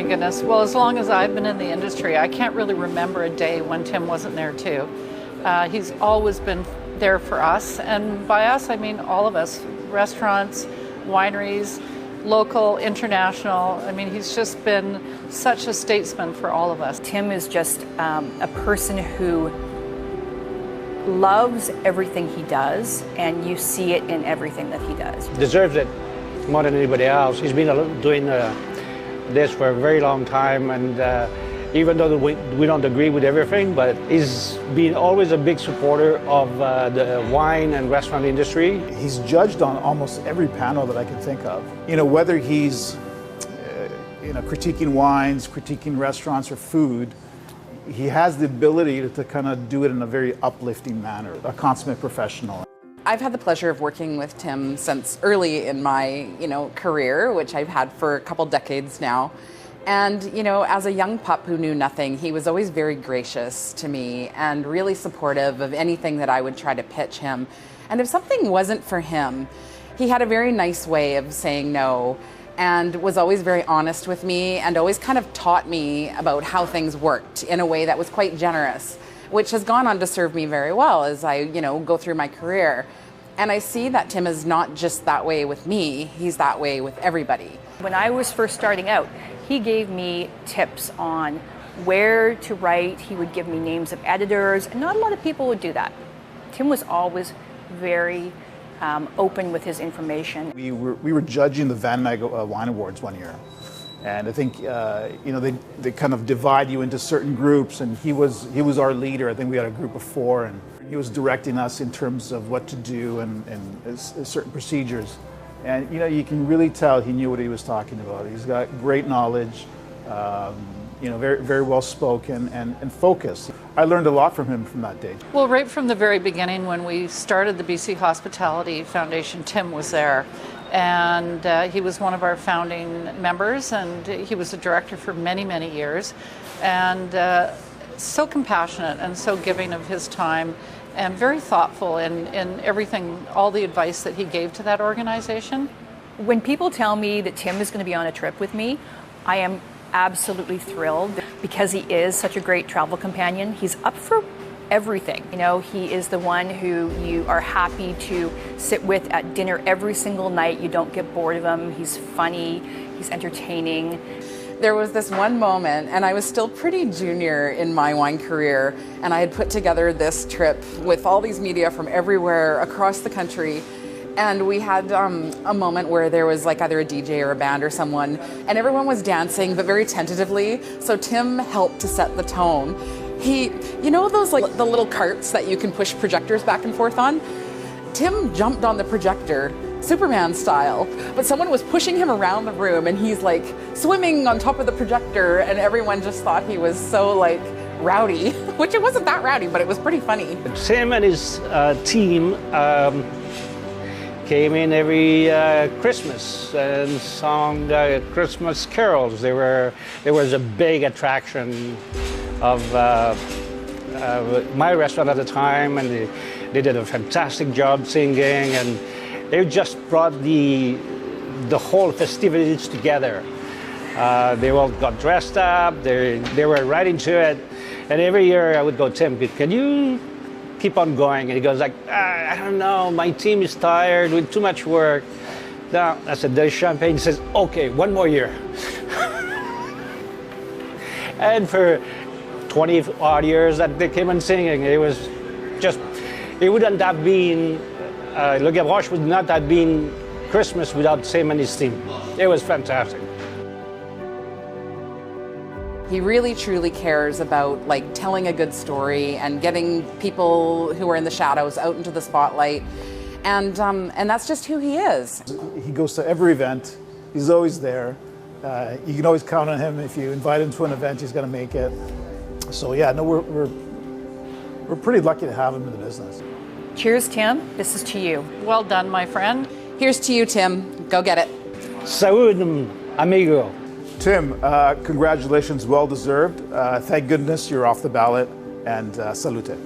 goodness. Well, as long as I've been in the industry, I can't really remember a day when Tim wasn't there too. He's always been there for us, and by us I mean all of us, restaurants, wineries, local, international. I mean, he's just been such a statesman for all of us. Tim is just a person who loves everything he does, and you see it in everything that he does. Deserves it more than anybody else. He's been doing this for a very long time, and even though we don't agree with everything, but he's been always a big supporter of the wine and restaurant industry. He's judged on almost every panel that I can think of. You know, whether he's critiquing wines, critiquing restaurants or food, he has the ability to kind of do it in a very uplifting manner, a consummate professional. I've had the pleasure of working with Tim since early in my, career, which I've had for a couple decades now. And, as a young pup who knew nothing, he was always very gracious to me and really supportive of anything that I would try to pitch him. And if something wasn't for him, he had a very nice way of saying no, and was always very honest with me and always kind of taught me about how things worked in a way that was quite generous, which has gone on to serve me very well as I, go through my career. And I see that Tim is not just that way with me, he's that way with everybody. When I was first starting out, he gave me tips on where to write. He would give me names of editors, and not a lot of people would do that. Tim was always very open with his information. We were judging the Van Meg Wine Awards one year, and I think they kind of divide you into certain groups, and he was our leader. I think we had a group of 4, and he was directing us in terms of what to do and certain procedures. And you can really tell he knew what he was talking about. He's got great knowledge, very, very well spoken and focused. I learned a lot from him from that day. Well, right from the very beginning when we started the BC Hospitality Foundation, Tim was there. And he was one of our founding members, and he was a director for many, many years. And so compassionate and so giving of his time, and very thoughtful in everything, all the advice that he gave to that organization. When people tell me that Tim is going to be on a trip with me, I am absolutely thrilled because he is such a great travel companion. He's up for everything. He is the one who you are happy to sit with at dinner every single night. You don't get bored of him. He's funny, he's entertaining. There was this one moment, and I was still pretty junior in my wine career, and I had put together this trip with all these media from everywhere across the country. And we had a moment where there was like either a DJ or a band or someone, and everyone was dancing, but very tentatively. So Tim helped to set the tone. He, those like the little carts that you can push projectors back and forth on? Tim jumped on the projector, Superman style, but someone was pushing him around the room, and he's like swimming on top of the projector, and everyone just thought he was so like rowdy, which it wasn't that rowdy, but it was pretty funny. Tim and his team came in every Christmas and sung Christmas carols. There was a big attraction of my restaurant at the time, and they did a fantastic job singing, and they just brought the whole festivities together. They all got dressed up, they were right into it, and every year I would go, Tim, can you keep on going? And he goes like, I don't know, my team is tired with too much work. No, I said, there's champagne. He says, okay, one more year. And for 20 odd years that they came on singing, it was just, it wouldn't have been, Le Gavroche would not have been Christmas without Tim and his team. It was fantastic. He really truly cares about like telling a good story and getting people who are in the shadows out into the spotlight, and that's just who he is. He goes to every event. He's always there. You can always count on him. If you invite him to an event, he's going to make it. So yeah, no, we're pretty lucky to have him in the business. Cheers, Tim. This is to you. Well done, my friend. Here's to you, Tim. Go get it. Salud, amigo. Tim, congratulations, well deserved. Thank goodness you're off the ballot, and salute.